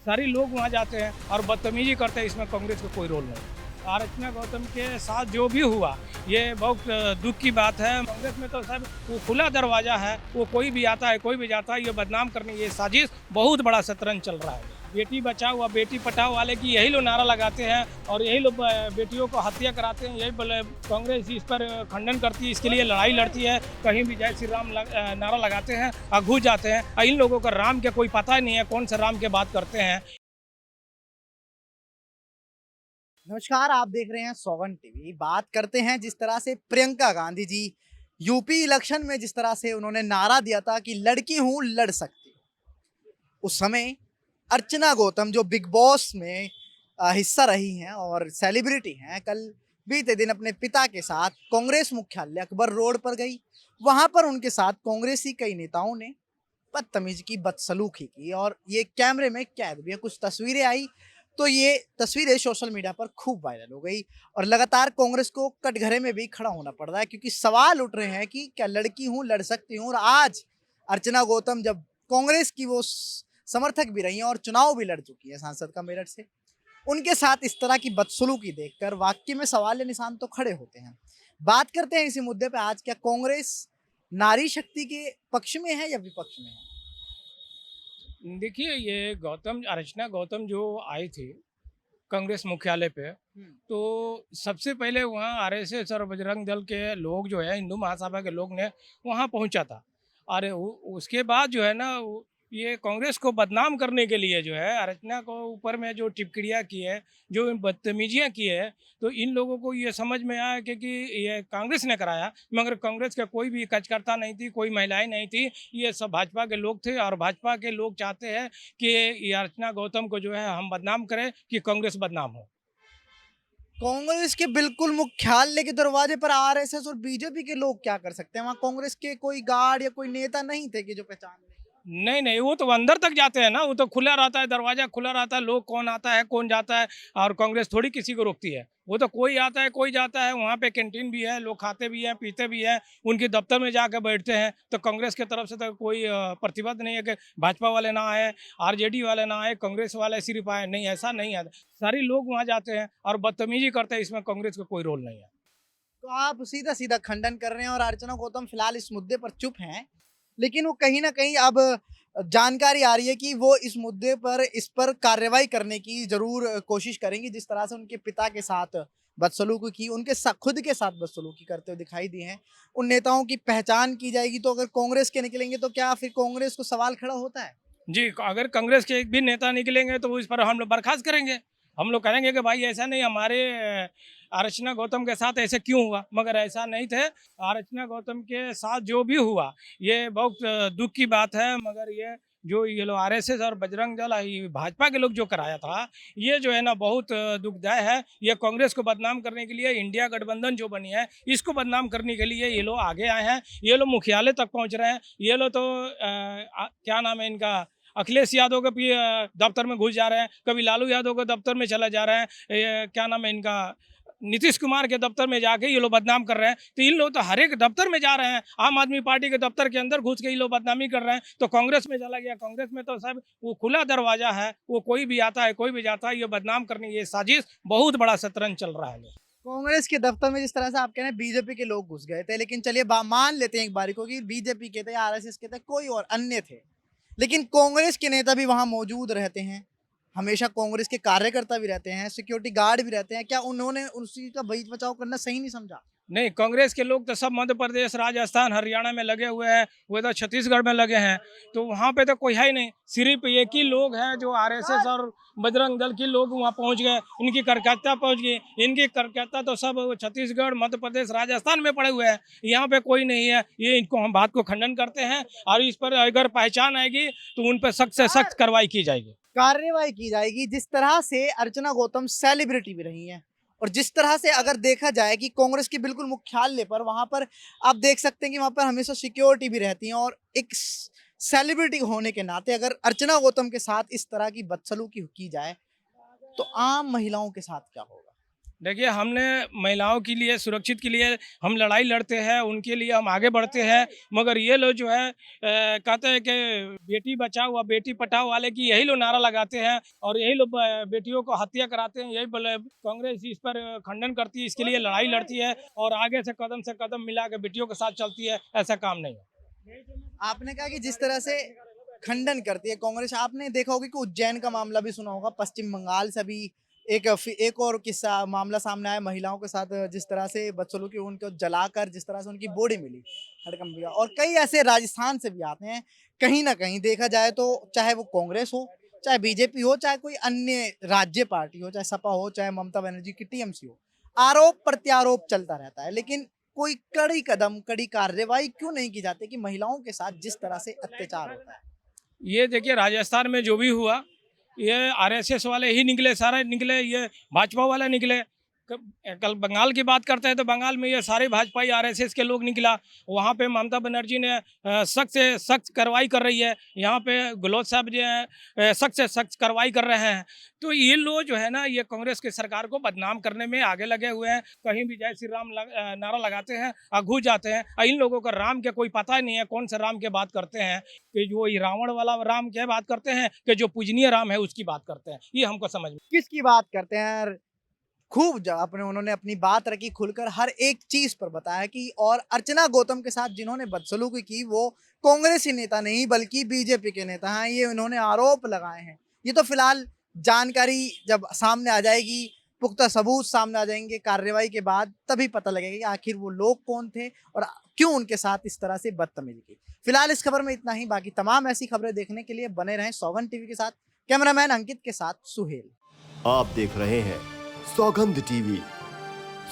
सारे लोग वहाँ जाते हैं और बदतमीजी करते हैं, इसमें कांग्रेस का कोई रोल नहीं। अर्चना गौतम के साथ जो भी हुआ ये बहुत दुख की बात है। कांग्रेस में तो सब वो खुला दरवाजा है, वो कोई भी आता है कोई भी जाता है, ये बदनाम करने ये साजिश बहुत बड़ा शतरंज चल रहा है। बेटी बचाओ और बेटी पढ़ाओ वाले की यही लोग नारा लगाते हैं और यही लोग बेटियों को हत्या कराते हैं। यही बोले कांग्रेस इस पर खंडन करती है, इसके लिए लड़ाई लड़ती है। कहीं भी जय श्री राम नारा लगाते हैं और घुस जाते हैं। और इन लोगों का राम के कोई पता नहीं है, कौन सा राम के बात करते हैं। नमस्कार, आप देख रहे हैं सोवन टीवी। बात करते हैं जिस तरह से प्रियंका गांधी जी यूपी इलेक्शन में जिस तरह से उन्होंने नारा दिया था कि लड़की हूं लड़ सकती हूं। उस समय अर्चना गौतम जो बिग बॉस में हिस्सा रही हैं और सेलिब्रिटी हैं, कल बीते दिन अपने पिता के साथ कांग्रेस मुख्यालय अकबर रोड पर गई। वहां पर उनके साथ कांग्रेसी कई नेताओं ने बदतमीजी की, बदसलूकी की और ये कैमरे में कैद भी है। कुछ तस्वीरें आई तो ये तस्वीरें सोशल मीडिया पर खूब वायरल हो गई और लगातार कांग्रेस को कटघरे में भी खड़ा होना पड़ रहा है, क्योंकि सवाल उठ रहे हैं कि क्या लड़की हूं लड़ सकती हूं। और आज अर्चना गौतम जब कांग्रेस की वो समर्थक भी रही हैं और चुनाव भी लड़ चुकी है सांसद का मेरठ से, उनके साथ इस तरह की बदसलूकी देखकर वाकई में सवाल निशान तो खड़े होते हैं। बात करते हैं इसी मुद्दे पे आज, क्या कांग्रेस नारी शक्ति के पक्ष में है या विपक्ष में है? देखिए, ये गौतम अर्चना गौतम जो आई थी कांग्रेस मुख्यालय पे, हम्म। तो सबसे पहले वहाँ आरएसएस और बजरंग दल के लोग जो है, हिंदू महासभा के लोग ने वहाँ पहुँचा था। और उसके बाद जो है ना ये कांग्रेस को बदनाम करने के लिए जो है अर्चना को ऊपर में जो टिप्पणियाँ की है, जो बदतमीजियाँ की है, तो इन लोगों को ये समझ में आया कि ये कांग्रेस ने कराया। मगर कांग्रेस का कोई भी कार्यकर्ता नहीं थी, कोई महिलाएं नहीं थी, ये सब भाजपा के लोग थे। और भाजपा के लोग चाहते हैं कि ये अर्चना गौतम को जो है हम बदनाम करें कि कांग्रेस बदनाम हो। कांग्रेस के बिल्कुल मुख्यालय के दरवाजे पर आरएसएस और बीजेपी के लोग क्या कर सकते हैं? वहां कांग्रेस के कोई गार्ड या कोई नेता नहीं थे कि जो पहचान ले? नहीं, नहीं, वो तो अंदर तक जाते हैं ना, वो तो खुला रहता है, दरवाज़ा खुला रहता है, लोग कौन आता है, कौन जाता है। और कांग्रेस थोड़ी किसी को रोकती है। वो तो कोई आता है, कोई जाता है, वहाँ पे कैंटीन भी है, लोग खाते भी हैं, पीते भी हैं, उनके दफ्तर में जाकर बैठते हैं। तो कांग्रेस की तरफ से तो कोई प्रतिबद्ध नहीं है कि भाजपा वाले ना आए, आरजेडी वाले ना आए, कांग्रेस वाले सिर्फ आए, नहीं, ऐसा नहीं है। सारे लोग वहाँ जाते हैं और बदतमीजी करते हैं, इसमें कांग्रेस का कोई रोल नहीं है। तो आप सीधा सीधा खंडन कर रहे हैं और अर्चना गौतम फिलहाल इस मुद्दे पर चुप हैं, लेकिन वो कहीं ना कहीं अब जानकारी आ रही है कि वो इस मुद्दे पर इस पर कार्रवाई करने की जरूर कोशिश करेंगी। जिस तरह से उनके पिता के साथ बदसलूकी की, उनके खुद के साथ बदसलूकी करते हुए दिखाई दिए हैं, उन नेताओं की पहचान की जाएगी। तो अगर कांग्रेस के निकलेंगे तो क्या फिर कांग्रेस को सवाल खड़ा होता है? जी, अगर कांग्रेस के एक भी नेता निकलेंगे तो इस पर हम लोग बर्खास्त करेंगे। हम लोग कहेंगे कि भाई ऐसा नहीं, हमारे अर्चना गौतम के साथ ऐसे क्यों हुआ? मगर ऐसा नहीं थे। अर्चना गौतम के साथ जो भी हुआ ये बहुत दुःख की बात है। मगर ये लोग आरएसएस और बजरंग दल ये भाजपा के लोग जो कराया था, ये जो है ना बहुत दुखदायक है। ये कांग्रेस को बदनाम करने के लिए इंडिया गठबंधन जो बनी है, इसको बदनाम करने के लिए ये लोग आगे आए हैं। ये लोग मुख्यालय तक पहुँच रहे हैं। ये लोग तो क्या नाम है इनका, अखिलेश यादव के भी दफ्तर में घुस जा रहे हैं, कभी लालू यादव के दफ्तर में चला जा रहे हैं, क्या नाम है इनका, नीतीश कुमार के दफ्तर में जाके ये लोग बदनाम कर रहे हैं। तो इन लोग तो हर एक दफ्तर में जा रहे हैं, आम आदमी पार्टी के दफ्तर के अंदर घुस के ये लोग बदनामी कर रहे हैं। तो कांग्रेस में चला गया, कांग्रेस में तो सब वो खुला दरवाजा है, वो कोई भी आता है कोई भी जाता है, ये बदनाम करने ये साजिश बहुत बड़ा शतरंज चल रहा है। कांग्रेस के दफ्तर में जिस तरह से आप कह रहे हैं बीजेपी के लोग घुस गए थे, लेकिन चलिए मान लेते हैं एक बारी को कि बीजेपी के थे, आरएसएस के थे, कोई और अन्य थे, लेकिन कांग्रेस के नेता भी वहां मौजूद रहते हैं। हमेशा कांग्रेस के कार्यकर्ता भी रहते हैं, सिक्योरिटी गार्ड भी रहते हैं। क्या उन्होंने उसी का बच बचाव करना सही नहीं समझा? नहीं, कांग्रेस के लोग तो सब मध्य प्रदेश, राजस्थान, हरियाणा में लगे हुए हैं, वो तो छत्तीसगढ़ में लगे हैं। तो वहाँ पे तो कोई है ही नहीं, सिर्फ एक ही लोग हैं जो आरएसएस और बजरंग दल के लोग वहाँ पहुँच गए, इनकी कार्यकर्ता पहुँच गई। इनकी कार्यकर्ता तो सब छत्तीसगढ़, मध्य प्रदेश, राजस्थान में पड़े हुए हैं, यहाँ पे कोई नहीं है। ये इनको हम बात को खंडन करते हैं और इस पर अगर पहचान आएगी तो उन पर सख्त से सख्त कार्रवाई की जाएगी। कार्रवाई की जाएगी। जिस तरह से अर्चना गौतम सेलिब्रिटी भी रही हैं और जिस तरह से अगर देखा जाए कि कांग्रेस के बिल्कुल मुख्यालय पर, वहां पर आप देख सकते हैं कि वहां पर हमेशा सिक्योरिटी भी रहती है, और एक सेलिब्रिटी होने के नाते अगर अर्चना गौतम के साथ इस तरह की बदसलूकी की जाए तो आम महिलाओं के साथ क्या होगा? देखिए, हमने महिलाओं के लिए सुरक्षित के लिए हम लड़ाई लड़ते हैं, उनके लिए हम आगे बढ़ते हैं, मगर ये लोग जो है कहते हैं कि बेटी बचाओ और बेटी पढ़ाओ वाले की यही लोग नारा लगाते हैं और यही लोग बेटियों को हत्या कराते हैं। यही बोले कांग्रेस इस पर खंडन करती है, इसके लिए लड़ाई लड़ती है और आगे से कदम मिला के बेटियों के साथ चलती है। ऐसा काम नहीं है। आपने कहा कि जिस तरह से खंडन करती है कांग्रेस, आपने देखा होगा कि उज्जैन का मामला भी सुना होगा, पश्चिम बंगाल से भी एक और किस्सा मामला सामने आया महिलाओं के साथ, जिस तरह से बदसलूकी उनको जलाकर जिस तरह से उनकी बॉडी मिली हड़कंपिया, और कई ऐसे राजस्थान से भी आते हैं। कहीं ना कहीं देखा जाए तो चाहे वो कांग्रेस हो, चाहे बीजेपी हो, चाहे कोई अन्य राज्य पार्टी हो, चाहे सपा हो, चाहे ममता बनर्जी की टीएमसी हो, आरोप प्रत्यारोप चलता रहता है, लेकिन कोई कड़ी कार्रवाई क्यों नहीं की जाती कि महिलाओं के साथ जिस तरह से अत्याचार होता है। ये देखिए, राजस्थान में जो भी हुआ, ये आरएसएस वाले ही निकले, सारे निकले, ये भाजपा वाले निकले। कल बंगाल की बात करते हैं तो बंगाल में ये सारे भाजपाई आरएसएस के लोग निकला। वहाँ पे ममता बनर्जी ने सख्त से सख्त कार्रवाई कर रही है। यहाँ पे गहलोत साहब जो है सख्त से सख्त कार्रवाई कर रहे हैं। तो ये लोग जो है ना, ये कांग्रेस की सरकार को बदनाम करने में आगे लगे हुए हैं। कहीं भी जय श्री राम नारा लगाते हैं और घुस जाते हैं। इन लोगों को राम के कोई पता ही नहीं है, कौन से राम के बात करते हैं, कि जो ये रावण वाला राम की बात करते हैं कि जो पूजनीय राम है उसकी बात करते हैं। ये हमको समझ में किसकी बात करते हैं? खूब अपने उन्होंने अपनी बात रखी खुलकर, हर एक चीज पर बताया कि और अर्चना गौतम के साथ जिन्होंने बदसलूकी की वो कांग्रेसी नेता नहीं बल्कि बीजेपी के नेता हैं, ये उन्होंने आरोप लगाए हैं। ये तो फिलहाल जानकारी जब सामने आ जाएगी, पुख्ता सबूत सामने आ जाएंगे कार्रवाई के बाद, तभी पता लगेगा कि आखिर वो लोग कौन थे और क्यों उनके साथ इस तरह से बदतमीजी की। फिलहाल इस खबर में इतना ही, बाकी तमाम ऐसी खबरें देखने के लिए बने रहें सौगंध टीवी के साथ। कैमरामैन अंकित के साथ सुहेल। आप देख रहे हैं सौगंध टीवी,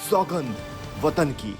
सौगंध वतन की।